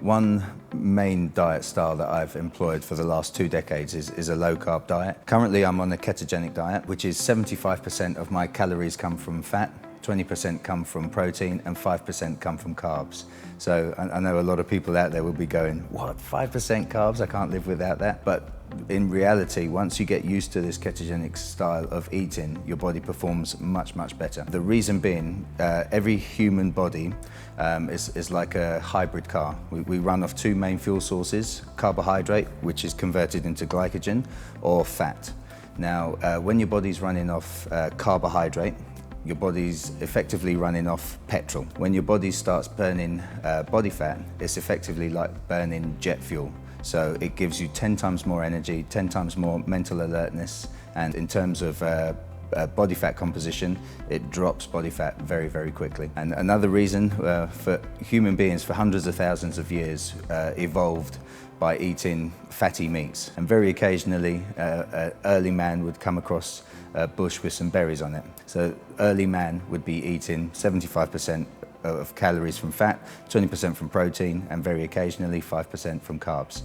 One main diet style that I've employed for the last 2 decades is a low-carb diet. Currently I'm on a ketogenic diet, which is 75% of my calories come from fat, 20% come from protein, and 5% come from carbs. So I know a lot of people out there will be going, what, 5% carbs? I can't live without that. But in reality, once you get used to this ketogenic style of eating, your body performs much, much better. The reason being, every human body is like a hybrid car. We run off 2 main fuel sources, carbohydrate, which is converted into glycogen, or fat. Now, when your body's running off carbohydrate, your body's effectively running off petrol. When your body starts burning body fat, it's effectively like burning jet fuel. So it gives you 10 times more energy, 10 times more mental alertness, and in terms of body fat composition, it drops body fat very, very quickly. And another reason for human beings for hundreds of thousands of years evolved by eating fatty meats. And very occasionally, early man would come across a bush with some berries on it. So early man would be eating 75% of calories from fat, 20% from protein, and very occasionally 5% from carbs.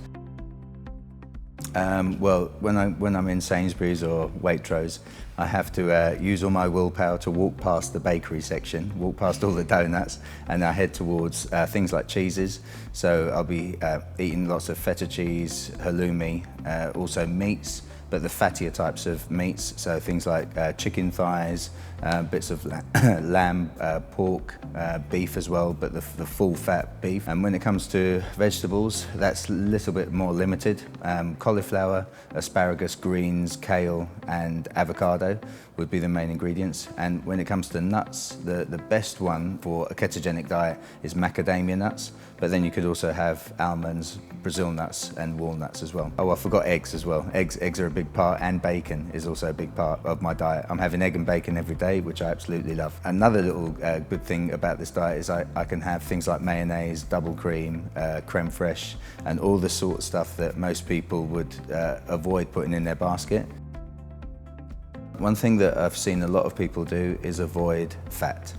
Well, when I'm in Sainsbury's or Waitrose, I have to use all my willpower to walk past the bakery section, walk past all the donuts, and I head towards things like cheeses. So I'll be eating lots of feta cheese, halloumi, also meats, but the fattier types of meats, so things like chicken thighs, bits of lamb, pork, beef as well, but the full fat beef. And when it comes to vegetables, that's a little bit more limited. Cauliflower, asparagus, greens, kale, and avocado would be the main ingredients. And when it comes to nuts, the best one for a ketogenic diet is macadamia nuts, but then you could also have almonds, Brazil nuts, and walnuts as well. Oh, I forgot eggs as well. Eggs are a big part, and bacon is also a big part of my diet. I'm having egg and bacon every day, which I absolutely love. Another little good thing about this diet is I can have things like mayonnaise, double cream, creme fraiche, and all the sort of stuff that most people would avoid putting in their basket. One thing that I've seen a lot of people do is avoid fat.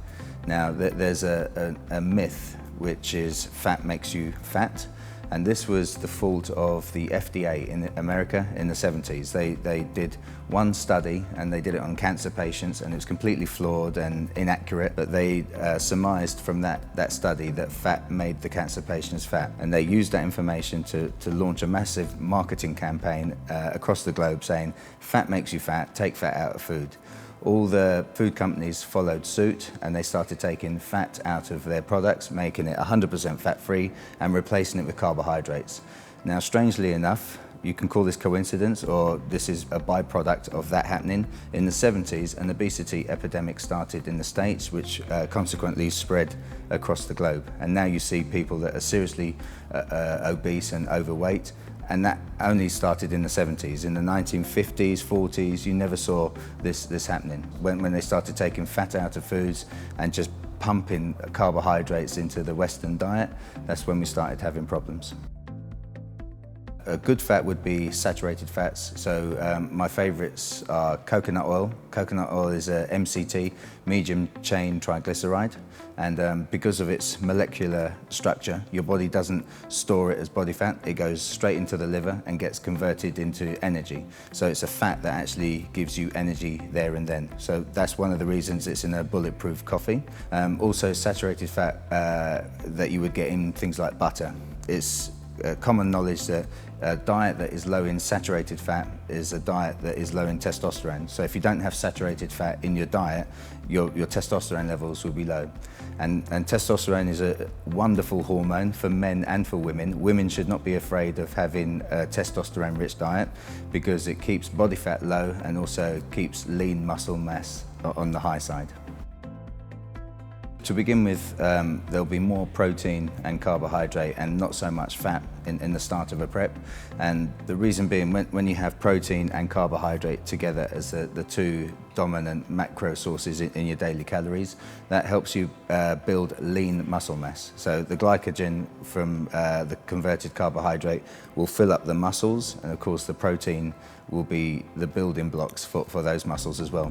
Now, there's a myth which is fat makes you fat, and this was the fault of the FDA in America in the 70s. They did one study, and they did it on cancer patients, and it was completely flawed and inaccurate, but they surmised from that study that fat made the cancer patients fat, and they used that information to launch a massive marketing campaign across the globe saying, fat makes you fat, take fat out of food. All the food companies followed suit, and they started taking fat out of their products, making it 100% fat-free and replacing it with carbohydrates. Now, strangely enough, you can call this coincidence, or this is a byproduct of that happening. In the 70s, an obesity epidemic started in the States, which consequently spread across the globe. And now you see people that are seriously obese and overweight. And that only started in the 70s. In the 1950s, 40s, you never saw this happening. When they started taking fat out of foods and just pumping carbohydrates into the Western diet, that's when we started having problems. A good fat would be saturated fats. So my favorites are coconut oil. Coconut oil is a MCT, medium chain triglyceride. And because of its molecular structure, your body doesn't store it as body fat. It goes straight into the liver and gets converted into energy. So it's a fat that actually gives you energy there and then. So that's one of the reasons it's in a bulletproof coffee. Also saturated fat that you would get in things like butter. It's common knowledge that a diet that is low in saturated fat is a diet that is low in testosterone. So if you don't have saturated fat in your diet, your testosterone levels will be low. And testosterone is a wonderful hormone for men and for women. Women should not be afraid of having a testosterone-rich diet because it keeps body fat low and also keeps lean muscle mass on the high side. To begin with, there'll be more protein and carbohydrate and not so much fat in the start of a prep. And the reason being, when you have protein and carbohydrate together as the 2 dominant macro sources in your daily calories, that helps you build lean muscle mass. So the glycogen from the converted carbohydrate will fill up the muscles, and of course the protein will be the building blocks for those muscles as well.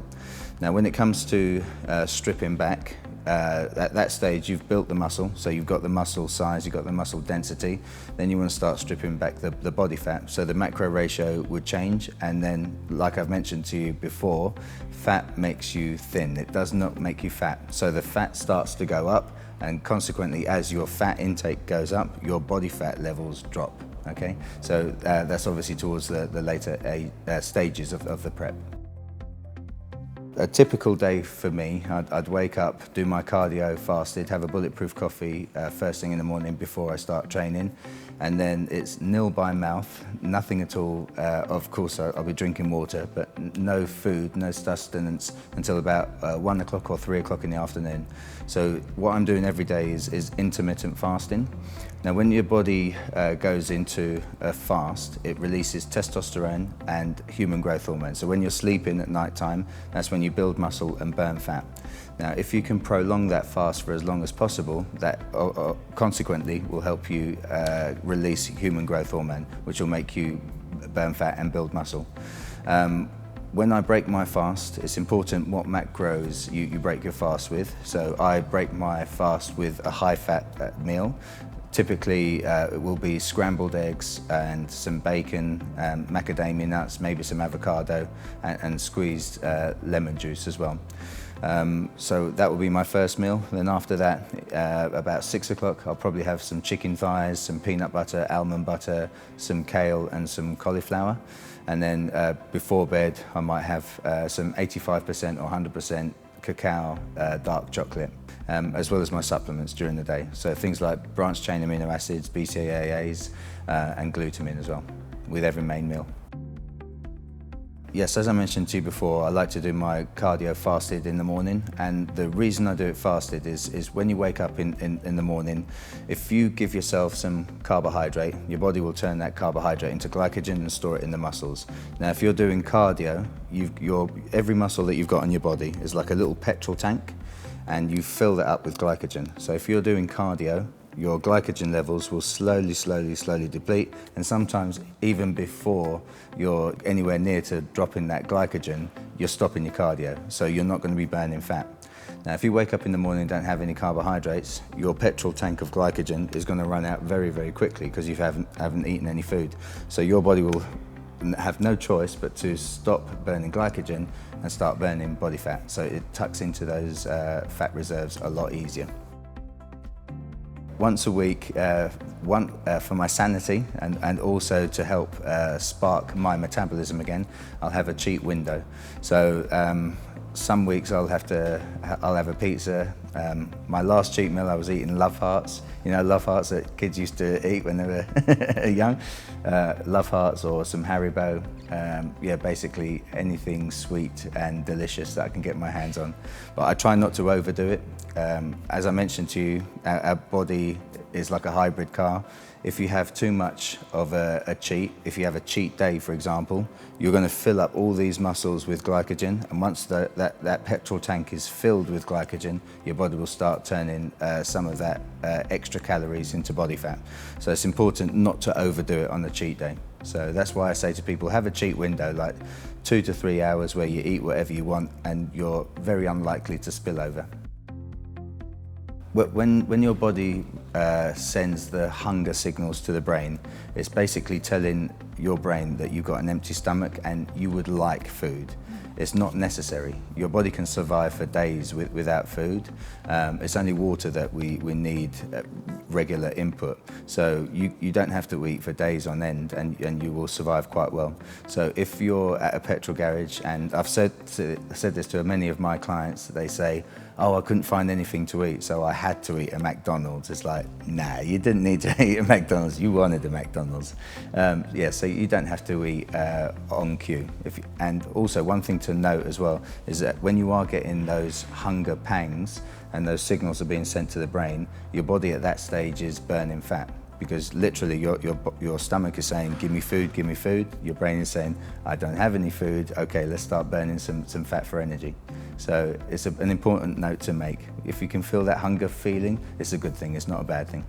Now, when it comes to stripping back, at that stage you've built the muscle, so you've got the muscle size, you've got the muscle density, then you want to start stripping back the body fat. So the macro ratio would change, and then, like I've mentioned to you before, fat makes you thin. It does not make you fat. So the fat starts to go up, and consequently, as your fat intake goes up, your body fat levels drop. Okay, so that's obviously towards the later stages of the prep. A typical day for me, I'd wake up, do my cardio fasted, have a bulletproof coffee first thing in the morning before I start training, and then it's nil by mouth, nothing at all. Of course, I'll be drinking water, but no food, no sustenance until about 1 o'clock or 3 o'clock in the afternoon. So what I'm doing every day is intermittent fasting. Now, when your body goes into a fast, it releases testosterone and human growth hormone. So when you're sleeping at night time, that's when you build muscle and burn fat. Now, if you can prolong that fast for as long as possible, that consequently will help you release human growth hormone, which will make you burn fat and build muscle. When I break my fast, it's important what macros you break your fast with. So I break my fast with a high-fat meal. Typically, it will be scrambled eggs and some bacon, macadamia nuts, maybe some avocado, and squeezed lemon juice as well. So that will be my first meal. Then after that, about 6 o'clock, I'll probably have some chicken thighs, some peanut butter, almond butter, some kale and some cauliflower. And then before bed, I might have some 85% or 100% cacao dark chocolate, as well as my supplements during the day. So things like branched chain amino acids, BCAAs, and glutamine as well, with every main meal. Yes, as I mentioned to you before, I like to do my cardio fasted in the morning, and the reason I do it fasted is when you wake up in the morning, if you give yourself some carbohydrate, your body will turn that carbohydrate into glycogen and store it in the muscles. Now, if you're doing cardio, every muscle that you've got on your body is like a little petrol tank, and you fill that up with glycogen. So if you're doing cardio, your glycogen levels will slowly deplete, and sometimes even before you're anywhere near to dropping that glycogen, you're stopping your cardio, so you're not going to be burning fat. Now, if you wake up in the morning and don't have any carbohydrates, your petrol tank of glycogen is going to run out very quickly because you haven't eaten any food. So your body will have no choice but to stop burning glycogen and start burning body fat. So it tucks into those fat reserves a lot easier. Once a week, for my sanity and also to help spark my metabolism again, I'll have a cheat window. So some weeks I'll have a pizza. My last cheat meal I was eating Love Hearts. You know, Love Hearts that kids used to eat when they were young. Love Hearts or some Haribo. Yeah, basically anything sweet and delicious that I can get my hands on. But I try not to overdo it. As I mentioned to you, our body is like a hybrid car. If you have too much of a cheat, if you have a cheat day, for example, you're going to fill up all these muscles with glycogen, and once that petrol tank is filled with glycogen, your body will start turning some of that extra calories into body fat. So it's important not to overdo it on a cheat day. So that's why I say to people, have a cheat window, like 2 to 3 hours where you eat whatever you want and you're very unlikely to spill over. When your body sends the hunger signals to the brain, it's basically telling your brain that you've got an empty stomach and you would like food. It's not necessary. Your body can survive for days without food. It's only water that we need regular input. So you don't have to eat for days on end and you will survive quite well. So if you're at a petrol garage, and I've said this to many of my clients, they say, oh, I couldn't find anything to eat, so I had to eat a McDonald's. It's like, nah, you didn't need to eat a McDonald's, you wanted a McDonald's. Yeah, so you don't have to eat on cue. And also one thing to note as well is that when you are getting those hunger pangs and those signals are being sent to the brain, your body at that stage is burning fat. Because literally your stomach is saying, give me food, give me food. Your brain is saying, I don't have any food. Okay, let's start burning some fat for energy. So it's an important note to make. If you can feel that hunger feeling, it's a good thing, it's not a bad thing.